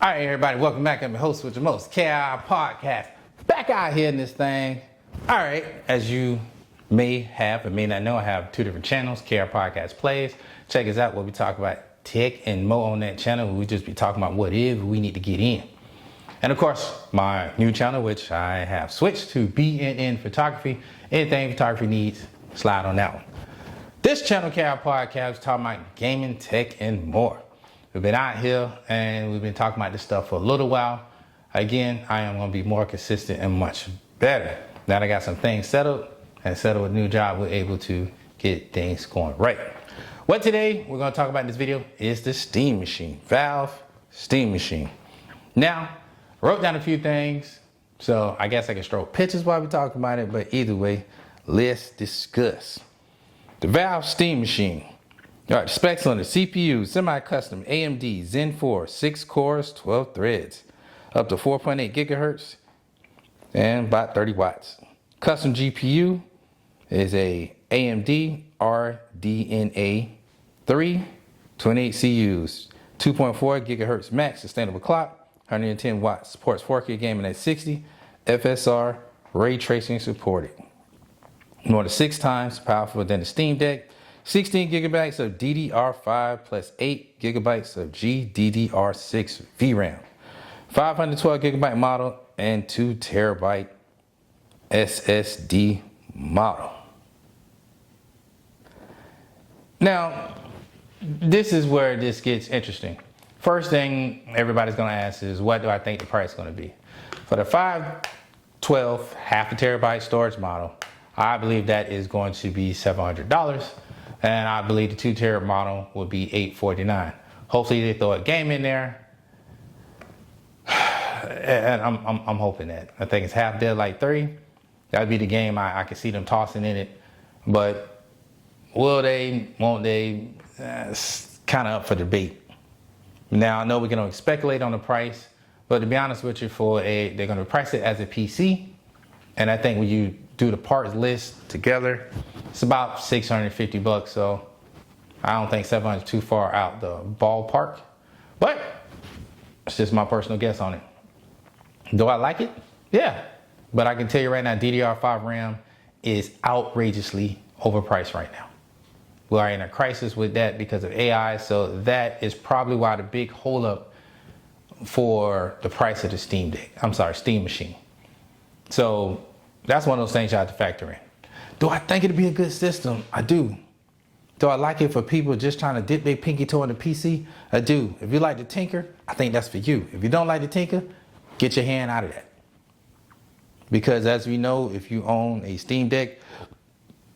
All right, everybody, welcome back. I'm your host with the most, KirPodcast. Back out here in this thing. All right, as you may have or may not know, I have two different channels, KirPodcast Plays. Check us out where we talk about tech and more on that channel. We just be talking about whatever we need to get in. And of course, my new channel, which I have switched to BNN Photography. Anything photography needs, slide on that one. This channel, KirPodcast, is talking about gaming, tech, and more. We've been out here and we've been talking about this stuff for a little while. Again, I am going to be more consistent and much better. Now that I got some things settled and settled a new job, we're able to get things going right. What today we're going to talk about in this video is the Steam Machine, Valve Steam Machine. Now, I wrote down a few things, so I guess I can stroke pictures while we talk about it, but either way, let's discuss. The Valve Steam Machine. All right, specs on the CPU, semi-custom AMD Zen 4, 6 cores, 12 threads, up to 4.8 gigahertz, and about 30 watts. Custom GPU is a AMD RDNA 3, 28 CUs, 2.4 gigahertz max sustainable clock, 110 watts, supports 4K gaming at 60, FSR, ray tracing supported. More than 6 times powerful than the Steam Deck. 16 gigabytes of DDR5 plus 8 gigabytes of GDDR6 VRAM. 512 gigabyte model and 2 terabyte SSD model. Now, this is where this gets interesting. First thing everybody's gonna ask is, what do I think the price is gonna be? For the 512 half a terabyte storage model, I believe that is going to be $700. And I believe the 2 terabyte model will be $849. Hopefully they throw a game in there. And I'm hoping that. I think it's Half Dead Light 3. That'd be the game I can see them tossing in it. But will they, won't they? It's kind of up for debate. Now I know we can speculate on the price, but to be honest with you, they're gonna price it as a PC. And I think when you do the parts list together, it's about $650. So I don't think 700 is too far out the ballpark, but it's just my personal guess on it. Do I like it? Yeah, but I can tell you right now, DDR5 RAM is outrageously overpriced right now. We are in a crisis with that because of AI, so that is probably why the big holdup for the price of the Steam Machine. So that's one of those things you have to factor in. Do I think it'd be a good system? I do. Do I like it for people just trying to dip their pinky toe in the PC? I do. If you like to tinker, I think that's for you. If you don't like to tinker, get your hand out of that. Because as we know, if you own a Steam Deck,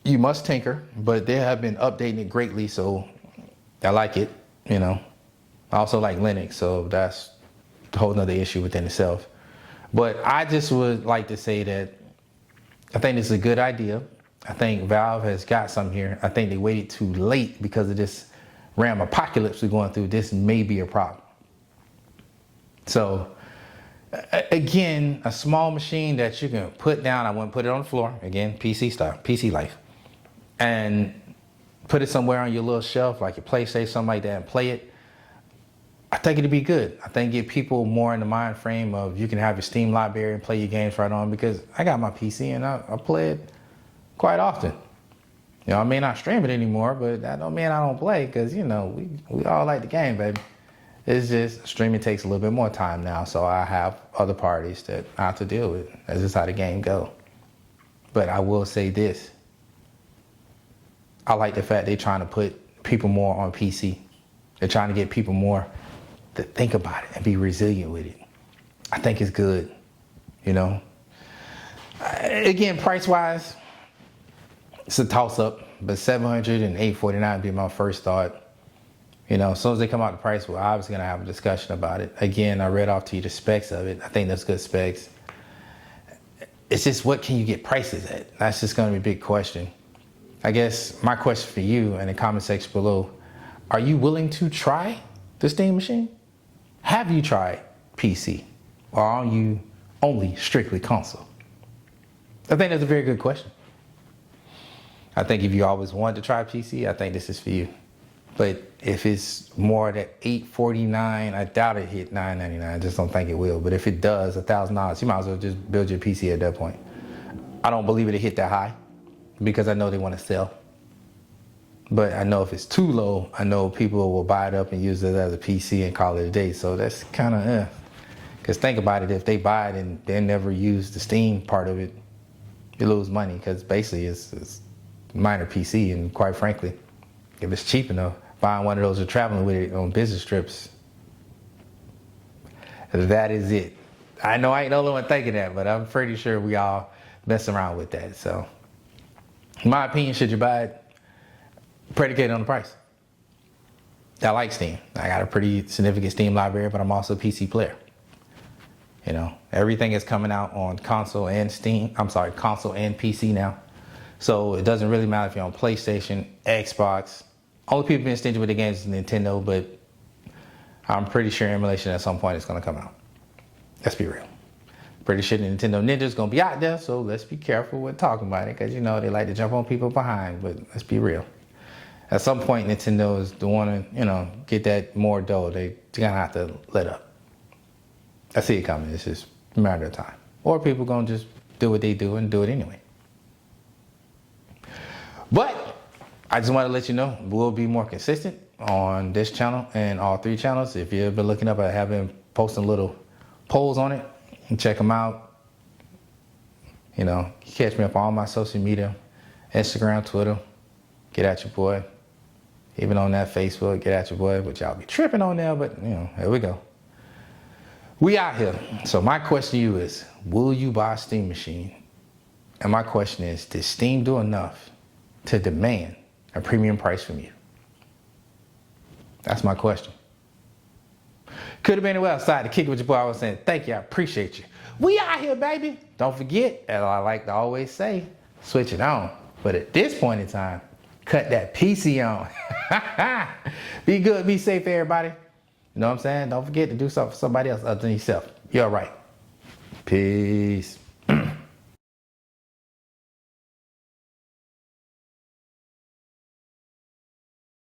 you must tinker, but they have been updating it greatly, so I like it, you know. I also like Linux, so that's a whole nother issue within itself. But I just would like to say that I think this is a good idea. I think Valve has got some here. I think they waited too late because of this RAM apocalypse we're going through. This may be a problem. So, again, a small machine that you can put down. I wouldn't put it on the floor. Again, PC style, PC life. And put it somewhere on your little shelf, like your PlayStation, something like that, and play it. I think it'd be good. I think get people more in the mind frame of you can have your Steam library and play your games right on, because I got my PC and I play it quite often. You know, I may not stream it anymore, but that don't mean I don't play, because, you know, we all like the game, baby. It's just streaming takes a little bit more time now, so I have other parties that I have to deal with. That's just how the game go. But I will say this. I like the fact they're trying to put people more on PC. They're trying to get people more to think about it and be resilient with it. I think it's good, you know. Again, price-wise, it's a toss-up, but $700 and $849 would be my first thought. You know, as soon as they come out the price, we're obviously gonna have a discussion about it. Again, I read off to you the specs of it. I think that's good specs. It's just, what can you get prices at? That's just gonna be a big question. I guess my question for you in the comment section below, are you willing to try the Steam Machine? Have you tried PC? Or are you only strictly console? I think that's a very good question. I think if you always wanted to try PC, I think this is for you. But if it's more than $849, I doubt it hit $999. I just don't think it will. But if it does, $1,000, you might as well just build your PC at that point. I don't believe it'll hit that high because I know they want to sell. But I know if it's too low, I know people will buy it up and use it as a PC and call it a day. So that's kind of Because think about it, if they buy it and they never use the Steam part of it, you lose money because basically it's minor PC. And quite frankly, if it's cheap enough, buying one of those or traveling with it on business trips, that is it. I know I ain't the only one thinking that, but I'm pretty sure we all mess around with that. So, in my opinion, should you buy it? Predicated on the price. I like Steam. I got a pretty significant Steam library, but I'm also a PC player. You know, everything is coming out on console and console and PC now. So it doesn't really matter if you're on PlayStation, Xbox. Only people being stingy with the games is Nintendo, but I'm pretty sure emulation at some point is going to come out. Let's be real. Pretty sure the Nintendo Ninja is going to be out there, so let's be careful with talking about it because, you know, they like to jump on people behind, but let's be real. At some point, Nintendo is the one to, you know, get that more dough. They're going to have to let up. I see it coming. It's just a matter of time. Or people going to just do what they do and do it anyway. But I just want to let you know, we'll be more consistent on this channel and all 3 channels. If you've been looking up, I have been posting little polls on it. And check them out. You know, you catch me up on all my social media, Instagram, Twitter. Get at your boy. Even on that Facebook, get at your boy, which y'all be tripping on there, but you know, here we go. We out here. So my question to you is, will you buy a Steam machine? And my question is, did Steam do enough to demand a premium price from you? That's my question. Could have been anywhere outside to kick it with your boy. I was saying, thank you, I appreciate you. We out here, baby. Don't forget, as I like to always say, switch it on. But at this point in time, cut that PC on. Be good, be safe, everybody. You know what I'm saying? Don't forget to do something for somebody else other than yourself. You're right. Peace.